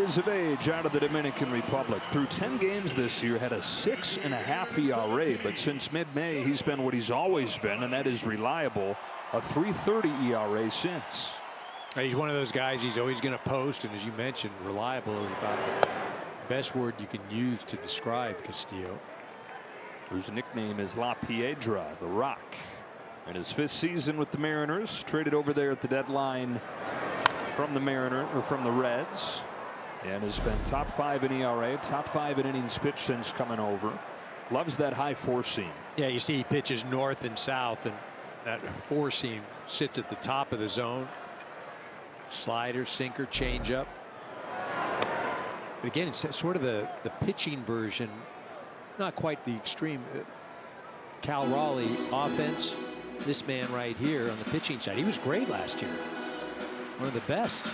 years of age out of the Dominican Republic. Through 10 games this year, had a 6.5 ERA, but since mid-May, he's been what he's always been, and that is reliable. A 3.30 ERA since. He's one of those guys, he's always going to post, and as you mentioned, reliable is about the best word you can use to describe Castillo, whose nickname is La Piedra, the Rock. In his 5th season with the Mariners, traded over there at the deadline from the Reds, and has been top 5 in ERA, top 5 in innings pitched since coming over. Loves that high 4-seam. Yeah, you see he pitches north and south, and that 4-seam sits at the top of the zone. Slider, sinker, changeup. But again, it's sort of the pitching version, not quite the extreme Cal Raleigh offense. This man right here on the pitching side, he was great last year. One of the best.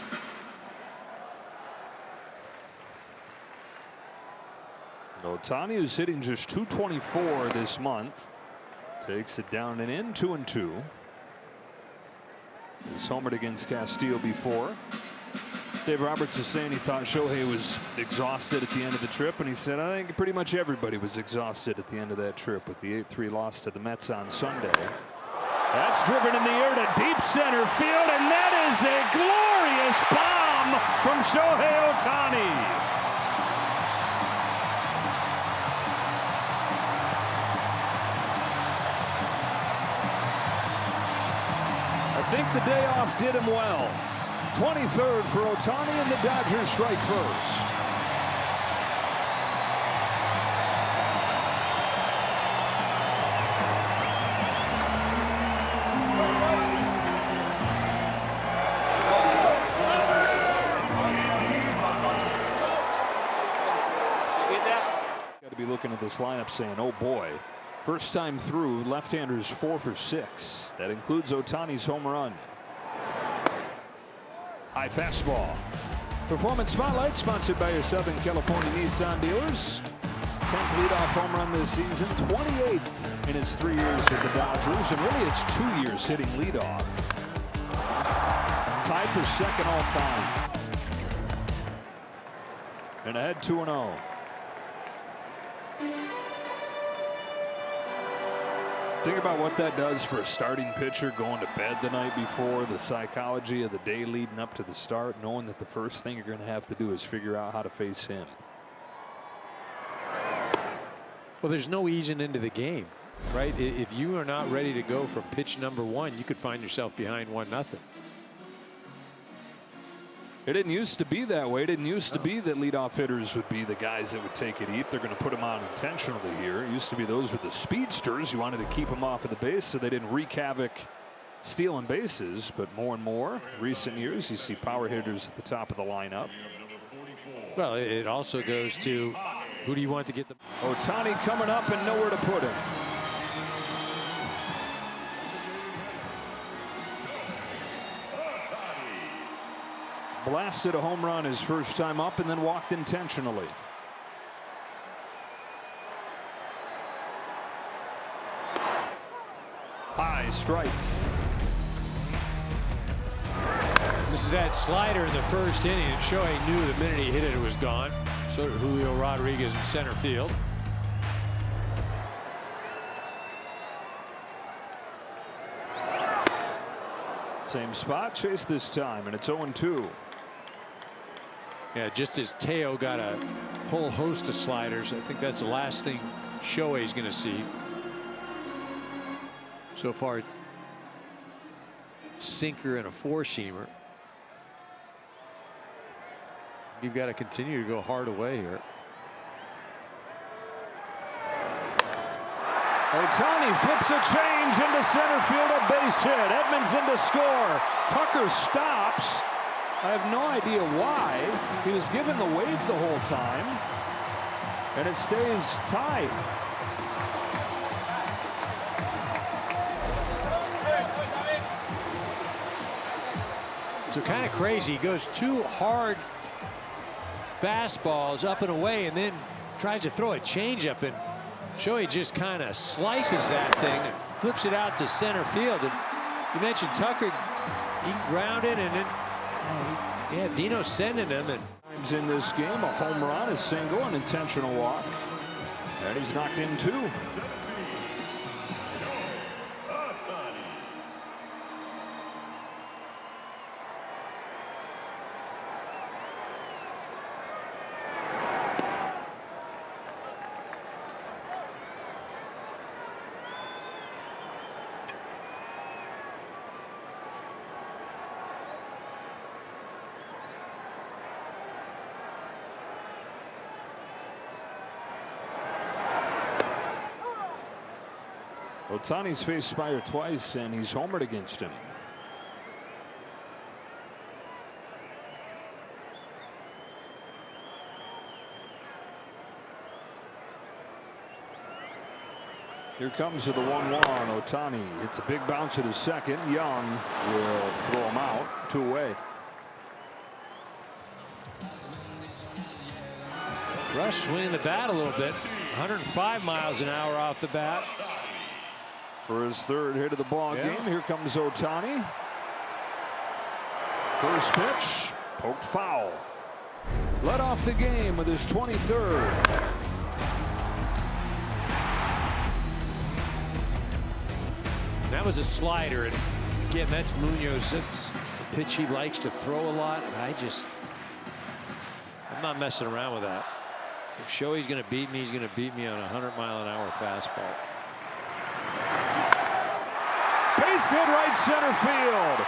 Ohtani, who's hitting just .224 this month, takes it down and in, 2-2. He's homered against Castillo before. Dave Roberts is saying he thought Shohei was exhausted at the end of the trip, and he said, I think pretty much everybody was exhausted at the end of that trip with the 8-3 loss to the Mets on Sunday. That's driven in the air to deep center field, and that is a glorious bomb from Shohei Ohtani. I think the day off did him well. 23rd for Ohtani, and the Dodgers strike first. Got to be looking at this lineup saying, oh boy. First time through, left-handers 4 for 6. That includes Ohtani's home run. High fastball. Performance Spotlight sponsored by your Southern California Nissan dealers. 10th leadoff home run this season, 28th in his 3 years with the Dodgers, and really it's 2 years hitting leadoff. Tied for second all time. And ahead 2-0. Think about what that does for a starting pitcher going to bed the night before, the psychology of the day leading up to the start, knowing that the first thing you're going to have to do is figure out how to face him. Well, there's no easing into the game, right? If you are not ready to go from pitch number 1, you could find yourself behind 1-0. It didn't used to be that way. It didn't used to be that leadoff hitters would be the guys that would take it deep. They're going to put them on intentionally here. It used to be those were the speedsters. You wanted to keep them off of the base so they didn't wreak havoc stealing bases. But more and more recent years, you see power hitters at the top of the lineup. Well, it also goes to who do you want to get the Ohtani coming up and nowhere to put him. Blasted a home run his first time up and then walked intentionally. High strike. This is that slider in the first inning, and Shohei knew the minute he hit it, it was gone. So did Julio Rodriguez in center field. Same spot, chase this time, and it's 0-2. Yeah, just as Teo got a whole host of sliders, I think that's the last thing Shohei's going to see. So far, sinker and a 4-seamer. You've got to continue to go hard away here. Ohtani flips a change into center field, a base hit. Edmonds in to score. Tucker stops. I have no idea why. He was given the wave the whole time, and it stays tied. So kind of crazy. He goes 2 hard fastballs up and away, and then tries to throw a changeup, and Shohei just kind of slices that thing and flips it out to center field. And you mentioned Tucker, he grounded, and then yeah, Dino's sending him. And times in this game, a home run, a single, an intentional walk, and he's knocked in 2. Ohtani's faced Spire twice, and he's homered against him. Here comes to the 1-1. Ohtani hits a big bounce at his second. Young will throw him out. 2 away. Rush swinging the bat a little bit. 105 miles an hour off the bat. For his 3rd hit of the ball game, here comes Ohtani. First pitch, poked foul. Led off the game with his 23rd. That was a slider, and again, that's Munoz. That's a pitch he likes to throw a lot. I'm not messing around with that. If Shohei's going to beat me, he's going to beat me on a 100-mile-an-hour fastball. Base hit right center field.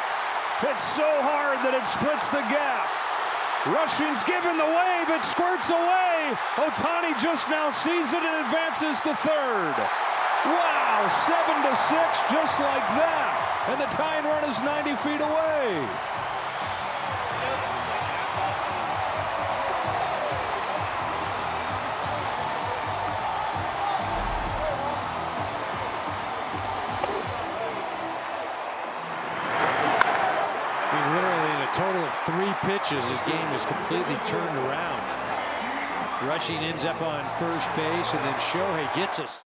Hits so hard that it splits the gap. Rushing's given the wave. It squirts away. Ohtani just now sees it and advances to 3rd. Wow, 7-6 just like that. And the tying run is 90 feet away. Total of 3 pitches, his game is completely turned around. Rushing ends up on first base, and then Shohei gets us.